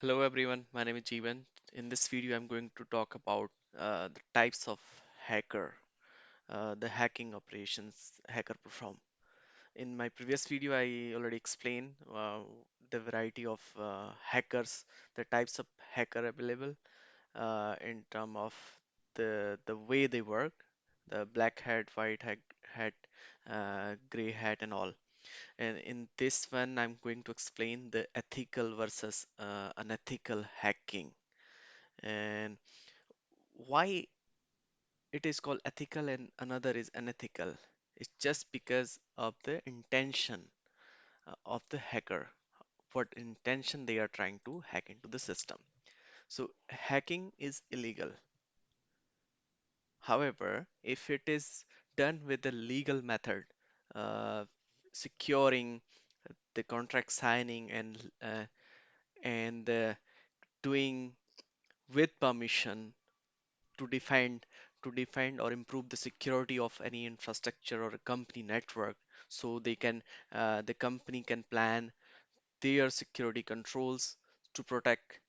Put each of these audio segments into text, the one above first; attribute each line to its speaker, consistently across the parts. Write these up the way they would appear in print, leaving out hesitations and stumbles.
Speaker 1: Hello everyone, my name is Jeevan. In this video, I'm going to talk about the types of hacker, the hacking operations hacker perform. In my previous video, I already explained the variety of hackers, the types of hacker available in term of the way they work, the black hat, hat, gray hat, and all. And in this one, I'm going to explain the ethical versus unethical hacking and why it is called ethical and another is unethical. It's just because of the intention of the hacker, what intention they are trying to hack into the system. So, hacking is illegal. However, if it is done with the legal method, uh, securing the contract signing and doing with permission to define or improve the security of any infrastructure or a company network so the company can plan their security controls to protect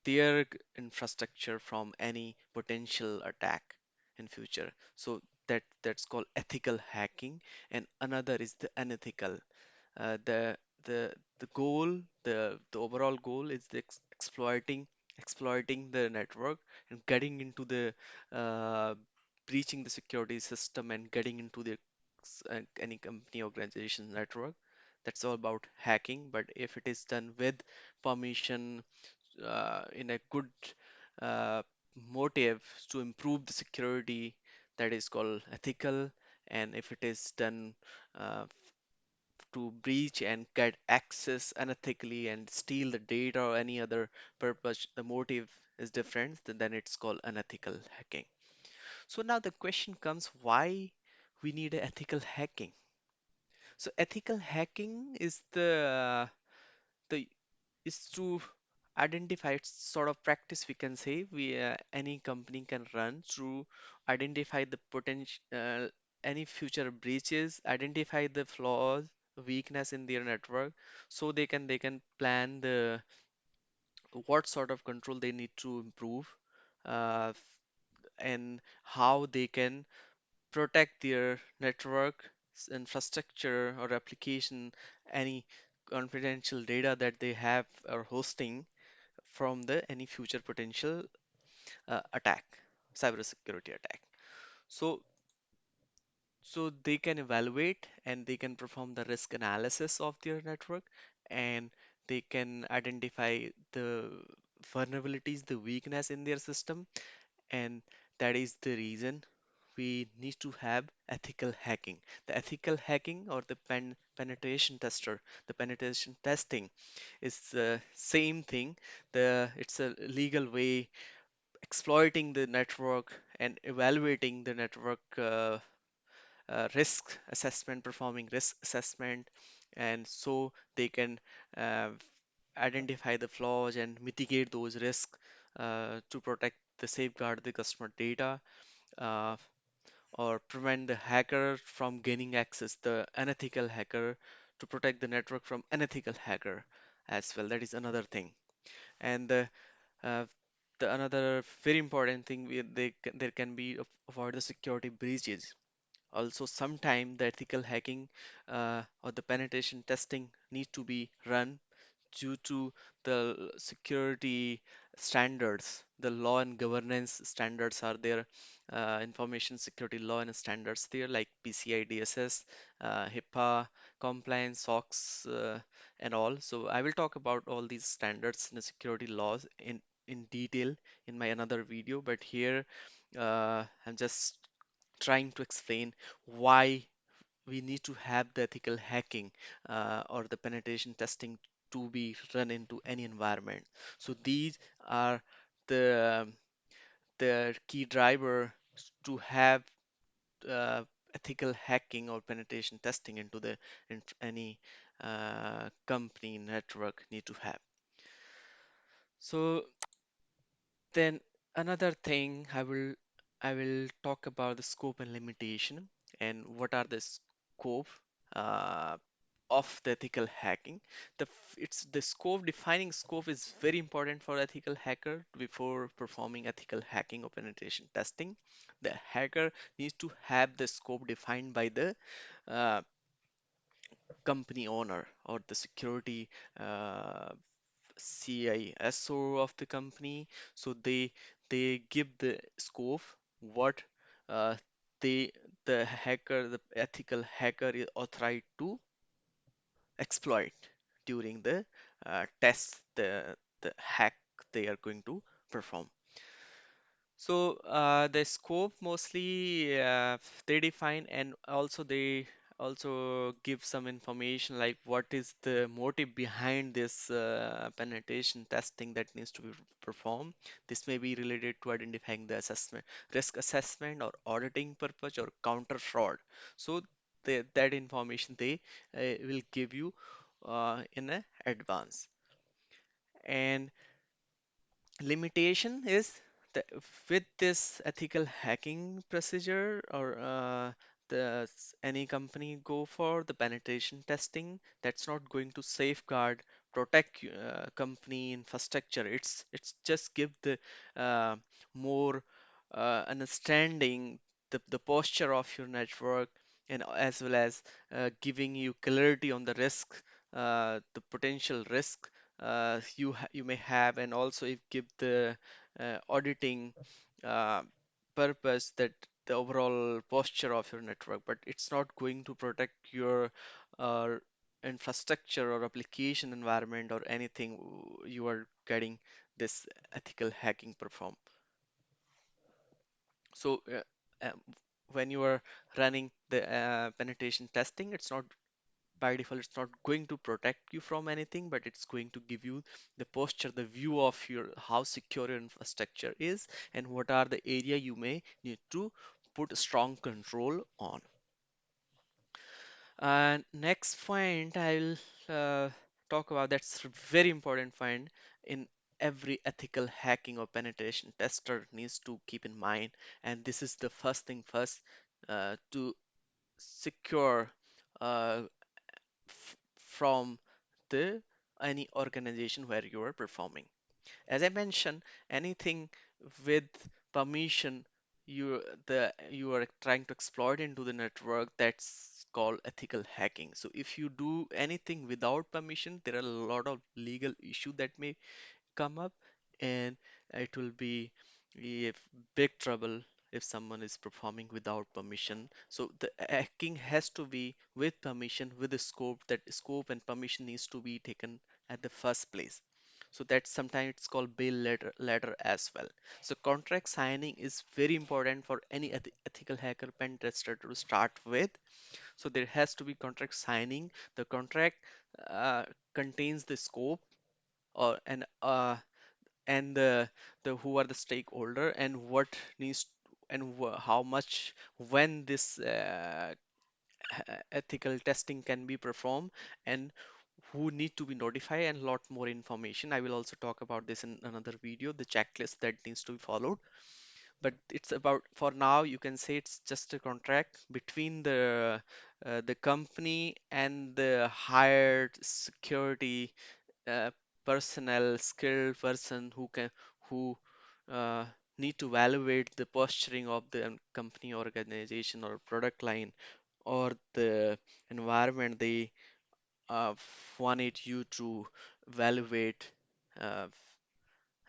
Speaker 1: their infrastructure from any potential attack in future. So that's called ethical hacking, and another is the unethical. uh, the the goal, the overall goal is exploiting the network and getting into the breaching the security system and getting into any company organization network. That's all about hacking. But if it is done with permission, in a good uh, motive to improve the security, that is called ethical. And if it is done uh, to breach and get access unethically and steal the data or any other purpose, the motive is different, then it's called unethical hacking. So now the question comes, why we need ethical hacking? So ethical hacking is the is to identify, it's sort of practice, we can say, we any company can run to identify the potential any future breaches, identify the flaws, weakness in their network, so they can plan the what sort of control they need to improve, uh, and how they can protect their network infrastructure or application, any confidential data that they have or hosting from the any future potential attack, cybersecurity attack. So so they can evaluate and they can perform the risk analysis of their network, and they can identify the vulnerabilities, the weakness in their system, and that is the reason we need to have ethical hacking. The ethical hacking or the penetration tester, the penetration testing is the same thing. It's a legal way exploiting the network and evaluating the network risk assessment, performing risk assessment, and so they can uh, identify the flaws and mitigate those risks to protect the safeguard the customer data, uh, or prevent the hacker from gaining access, the unethical hacker, to protect the network from unethical hacker as well. That is another thing. And uh, the another very important thing, there can be avoid the security breaches. Also, sometime the ethical hacking or the penetration testing need to be run due to the security standards, the law and governance standards are there, information security law and standards there like PCI DSS, HIPAA, compliance, SOX, and all. So I will talk about all these standards and the security laws in detail in my another video, but here I'm just trying to explain why we need to have the ethical hacking or the penetration testing to be run into any environment. So these are the the key driver to have uh, ethical hacking or penetration testing into any company network need to have. So then another thing I will talk about the scope and limitation and what are the scope. Uh, of the ethical hacking. It's the scope, defining scope is very important for ethical hacker before performing ethical hacking or penetration testing. The hacker needs to have the scope defined by the uh, company owner or the security uh, CISO of the company. So they give the scope what uh, they the hacker, the ethical hacker is authorized to exploit during the test, the hack they are going to perform. So the scope mostly they define, and also they also give some information like what is the motive behind this penetration testing that needs to be performed. This may be related to identifying the assessment, risk assessment, or auditing purpose, or counter fraud. So that information they will give you in a advance. And limitation is that with this ethical hacking procedure, or any company go for the penetration testing, that's not going to safeguard, protect company infrastructure. It's just give the uh, more understanding the posture of your network, and as well as giving you clarity on the risk, the potential risk you may have, and also if give the auditing uh, purpose, that the overall posture of your network, but it's not going to protect your uh, infrastructure or application environment or anything you are getting this ethical hacking perform. So when you are running the penetration testing, it's not by default, it's not going to protect you from anything, but it's going to give you the posture, the view of your how secure your infrastructure is, and what are the area you may need to put strong control on. And next point I will talk about, that's a very important point in every ethical hacking or penetration tester needs to keep in mind, and this is the first thing first, to secure uh, from the any organization where you are performing. As I mentioned, anything with permission, you are trying to exploit into the network, that's called ethical hacking. So if you do anything without permission, there are a lot of legal issue that may come up, and it will be a big trouble if someone is performing without permission. So the hacking has to be with permission, with the scope, that scope and permission needs to be taken at the first place. So that sometimes it's called bail letter as well. So contract signing is very important for any ethical hacker pen tester to start with. So there has to be contract signing. The contract uh, contains the scope, or and the who are the stakeholder, and what needs, and how much, when this ethical testing can be performed, and who need to be notified, and lot more information. I will also talk about this in another video, the checklist that needs to be followed. But it's about, for now you can say it's just a contract between the company and the hired security uh, personnel, skilled person who can, who uh, need to evaluate the posturing of the company, organization, or product line, or the environment they uh, wanted you to evaluate uh,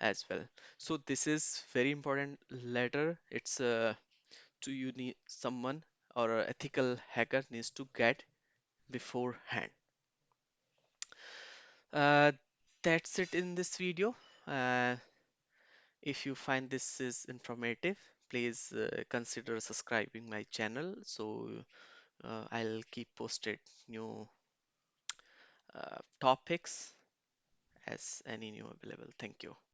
Speaker 1: as well. So this is very important letter. It's to you need someone, or a ethical hacker needs to get beforehand. Uh, that's it in this video. If you find this is informative, please consider subscribing my channel, so I'll keep posted new topics as any new available. Thank you.